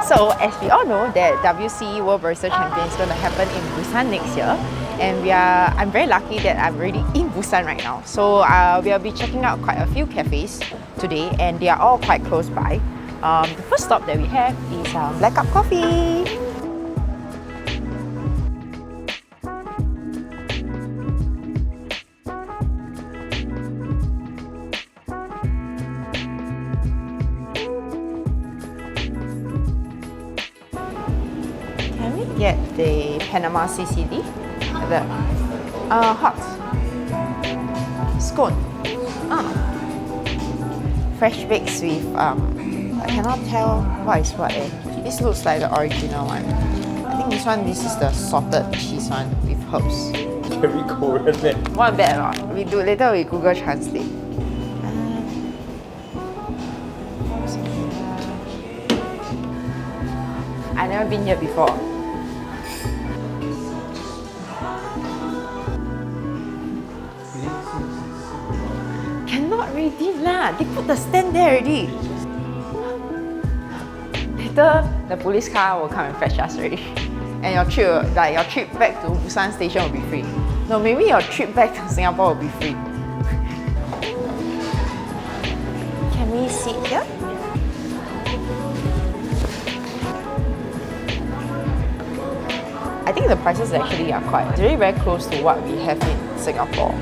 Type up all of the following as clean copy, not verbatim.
So, as we all know, that WC World Barista Championship is going to happen in Busan next year. And I'm very lucky that I'm already in Busan right now. So we'll be checking out quite a few cafes today, and they are all quite close by. The first stop that we have is Black Cup Coffee. Can we get the Panama CCD? The hot scone. Fresh bakes with I cannot tell what is what. This looks like the original one. I think this is the salted cheese one with herbs. Very Korean man. Not bad or not? Later we Google Translate. I've never been here before. Cannot redeem lah. They put the stand there already. Later, the police car will come and fetch us already. And your trip back to Busan station will be free. No, maybe your trip back to Singapore will be free. Can we sit here? I think the prices actually are quite really very close to what we have in Singapore.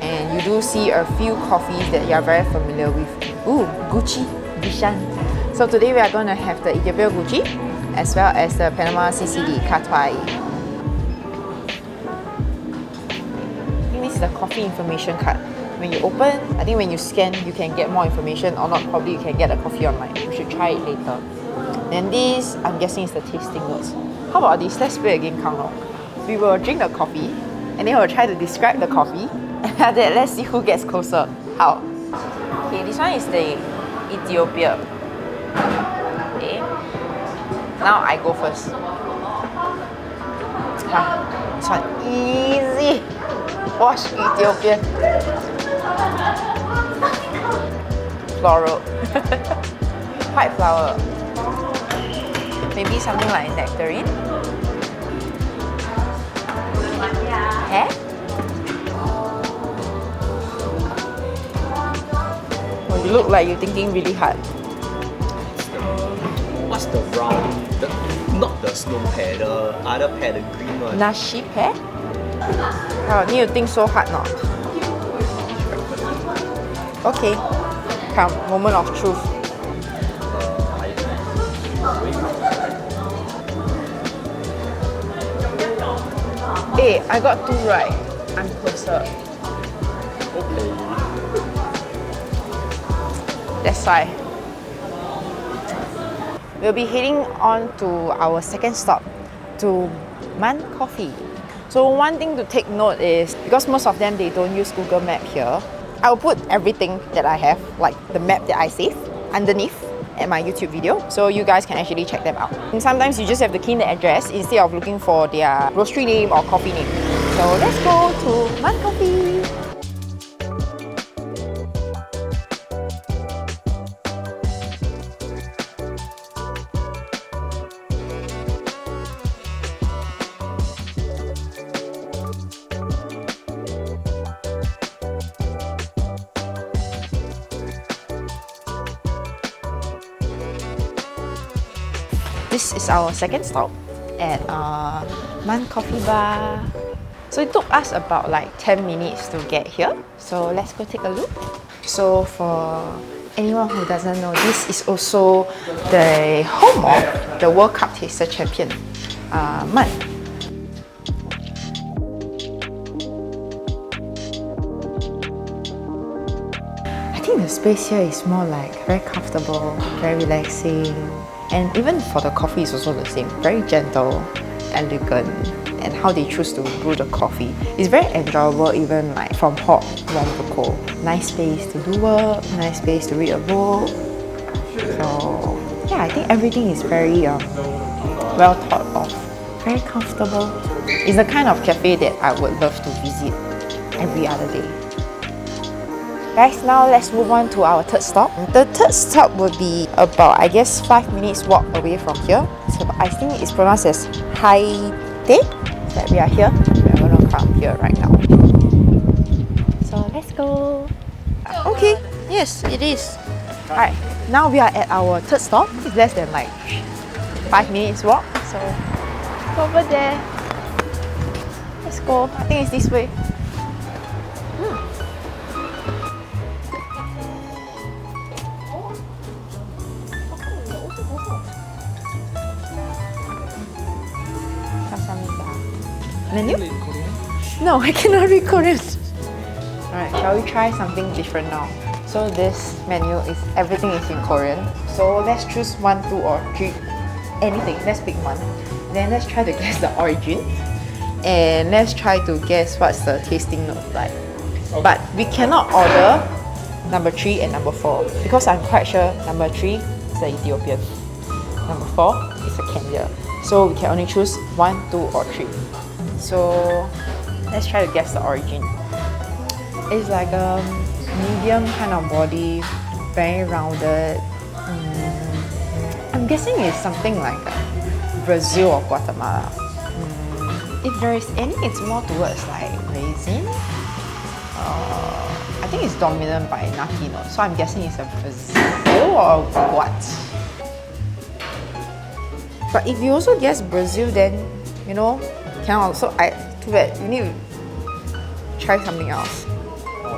And you do see a few coffees that you are very familiar with. Ooh, Gucci, Bishan. So today we are going to have the Ethiopia Gucci as well as the Panama CCD, Katwai. I think this is the coffee information card. When you open, I think when you scan, you can get more information, or not, probably you can get a coffee online. You should try it later. And this, I'm guessing, is the tasting notes. How about this? Let's play a game, Kang Long. We will drink the coffee, and then we'll try to describe the coffee. And after that, let's see who gets closer. How? Okay, this one is the Ethiopia. Okay. Now I go first. This one easy. Wash Ethiopia. Floral. White flower. Maybe something like nectarine. Eh? Oh, you look like you're thinking really hard. What's the brown? Not the snow pear, the other pear, the green one. Nashi pear? Oh, need to think so hard now. Okay. Come, moment of truth. Hey, I got 2 right. I'm closer. Okay. That's why. We'll be heading on to our second stop, to Man Coffee. So one thing to take note is, because most of them, they don't use Google Map here, I'll put everything that I have, like the map that I save, underneath at my YouTube video, so you guys can actually check them out. And sometimes you just have to key in the address instead of looking for their grocery name or coffee name. So let's go to Man Coffee. This is our second stop at Man Coffee Bar. So it took us about like 10 minutes to get here. So let's go take a look. So for anyone who doesn't know, this is also the home of the World Cup Taster Champion, Man. I think the space here is more like very comfortable, very relaxing. And even for the coffee is also the same, very gentle, elegant, and how they choose to brew the coffee is very enjoyable, even like from hot, warm to cold. Nice space to do work, nice space to read a book. So yeah, I think everything is very well thought of, very comfortable. It's the kind of cafe that I would love to visit every other day. Guys, now let's move on to our third stop. The third stop would be about, I guess, 5 minutes walk away from here. So I think it's pronounced as Haite, that we are here. We're going to come here right now. So let's go. Okay, yes, it is. Alright, now we are at our third stop. It's less than like 5 minutes walk. So over there. Let's go. I think it's this way. Menu? No, I cannot read Korean. Alright, shall we try something different now? So this menu is, everything is in Korean. So let's choose 1, 2 or 3. Anything, let's pick one. Then let's try to guess the origin. And let's try to guess what's the tasting note like. Okay. But we cannot order number 3 and number 4 because I'm quite sure number 3 is the Ethiopian. Number 4 is a Kenya. So we can only choose 1, 2 or 3. So let's try to guess the origin. It's like a medium kind of body, very rounded. I'm guessing it's something like Brazil or Guatemala. If there is any, it's more towards like raisin. I think it's dominant by nutty note, so I'm guessing it's a Brazil or what. But if you also guess Brazil, then you know, can also too bad. You need to try something else.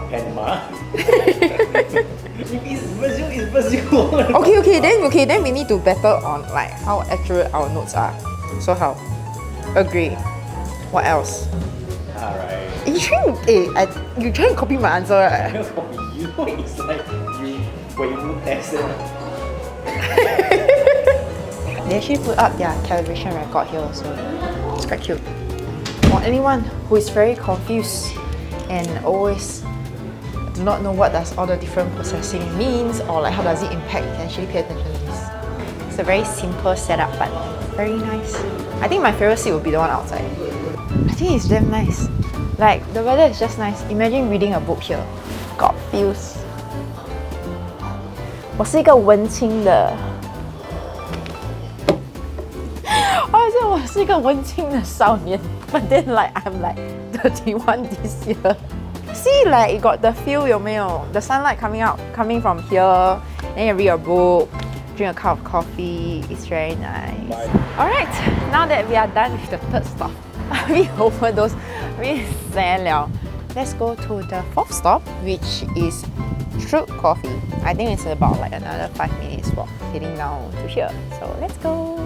Panama. If it's Brazil, it's Brazil. Okay, then we need to better on like how accurate our notes are. So how? Agree. What else? Alright. You trying to copy my answer, right? I don't copy you. It's like when you test it. They actually put up their calibration record here also. It's quite cute. For anyone who is very confused and always do not know what does all the different processing means or like how does it impact, you can actually pay attention to this. It's a very simple setup but very nice. I think my favorite seat would be the one outside. I think it's damn nice. Like the weather is just nice. Imagine reading a book here. Got feels. 我是一个文青的。I said 我是一个文青的少年 but then like I'm like 31 this year. See, like it got the feel 有没有? The sunlight coming from here. Then you read a book, drink a cup of coffee. It's very nice. Alright, now that we are done with the third stop, we over those, we 闲聊. Let's go to the fourth stop, which is Street Coffee. I think it's about like another 5 minutes walk heading down to here. So let's go.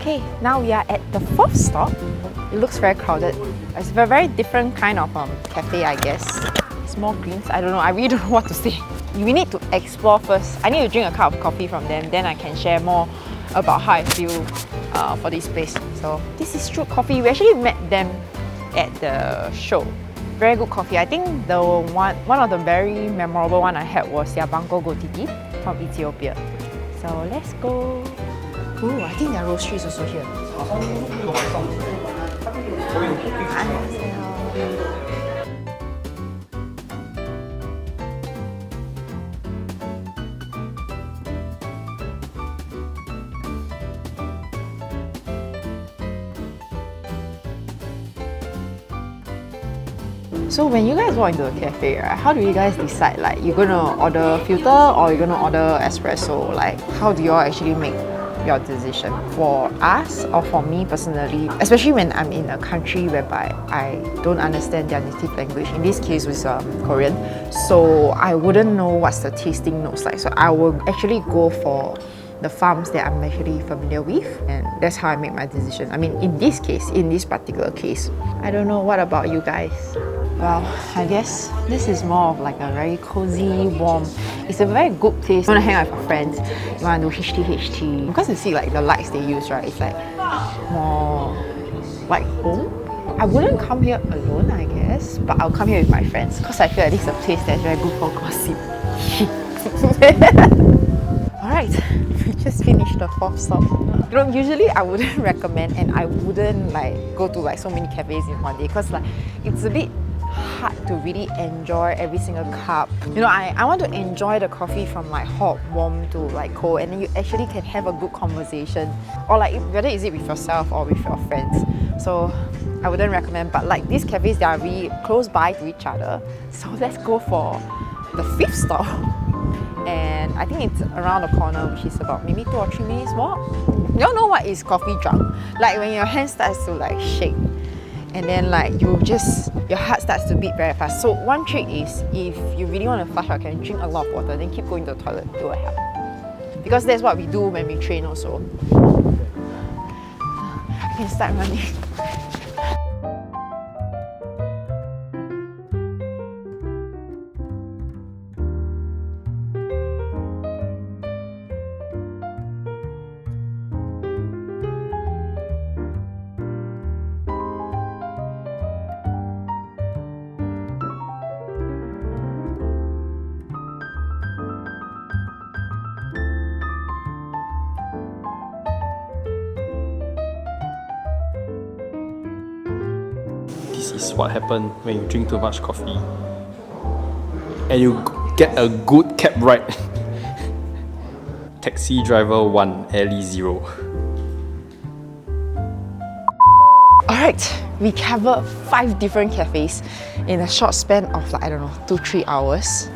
Okay, now we are at the fourth stop. It looks very crowded. It's a very different kind of cafe, I guess. It's more greens. I don't know. I really don't know what to say. We need to explore first. I need to drink a cup of coffee from them. Then I can share more about how I feel for this place. So this is Street Coffee. We actually met them at the show. Very good coffee. I think the one of the very memorable one I had was their Bangko Gotiki from Ethiopia. So let's go. Ooh, I think their roastery is also here. So when you guys walk into a cafe, right, how do you guys decide like you're gonna order filter or you're gonna order espresso? Like how do you all actually make your decision? For us or for me personally, especially when I'm in a country whereby I don't understand their native language, in this case was Korean, so I wouldn't know what's the tasting notes like. So I will actually go for the farms that I'm actually familiar with, and that's how I make my decision. I mean, in this case, in this particular case, I don't know. What about you guys? Well, I guess this is more of like a very cozy, warm. It's a very good place. You want to hang out with your friends. You want to do HT. Because you see like the lights they use, right? It's like more like home. I wouldn't come here alone, I guess, but I'll come here with my friends because I feel like this is a place that's very good for gossip. Alright Alright, we just finished the fourth stop. You know, usually I wouldn't recommend and I wouldn't like go to like so many cafes in one day because like it's a bit hard to really enjoy every single cup. You know, I want to enjoy the coffee from like hot, warm to like cold, and then you actually can have a good conversation, or like whether is it with yourself or with your friends. So I wouldn't recommend, but like these cafes, they are really close by to each other. So let's go for the fifth stop. And I think it's around the corner, which is about maybe 2 or 3 minutes walk. You all know what is coffee drunk? Like when your hand starts to like shake, and then like your heart starts to beat very fast. So one trick is, if you really want to flush out, can drink a lot of water, then keep going to the toilet, it will help. Because that's what we do when we train also. I can start running. This is what happens when you drink too much coffee and you get a good cab ride. Taxi driver 1, alley 0. Alright, we covered 5 different cafes in a short span of like, I don't know, 2-3 hours.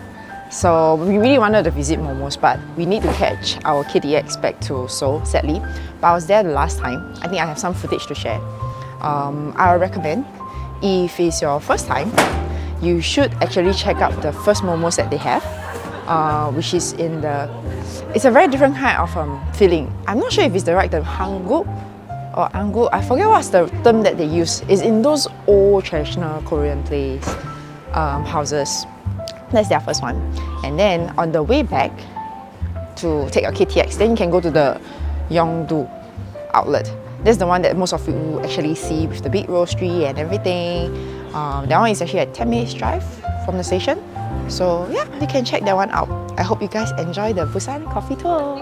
So we really wanted to visit Momos, but we need to catch our KTX back to Seoul, sadly. But I was there the last time. I think I have some footage to share. I would recommend, if it's your first time, you should actually check out the first Momos that they have, which is in the... It's a very different kind of feeling. I'm not sure if it's the right term, Hanguk or Anguk. I forget what's the term that they use. It's in those old traditional Korean place houses. That's their first one. And then on the way back to take a KTX, then you can go to the Yongdu outlet. That's the one that most of you actually see with the big roastery and everything. That one is actually a 10 minutes drive from the station. So yeah, you can check that one out. I hope you guys enjoy the Busan coffee tour.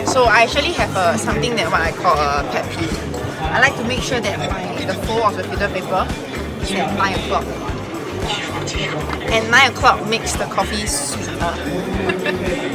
So I actually have something that what I call a pet peeve. I like to make sure that the flow of the filter paper is at 9 o'clock. And 9 o'clock makes the coffee sweeter.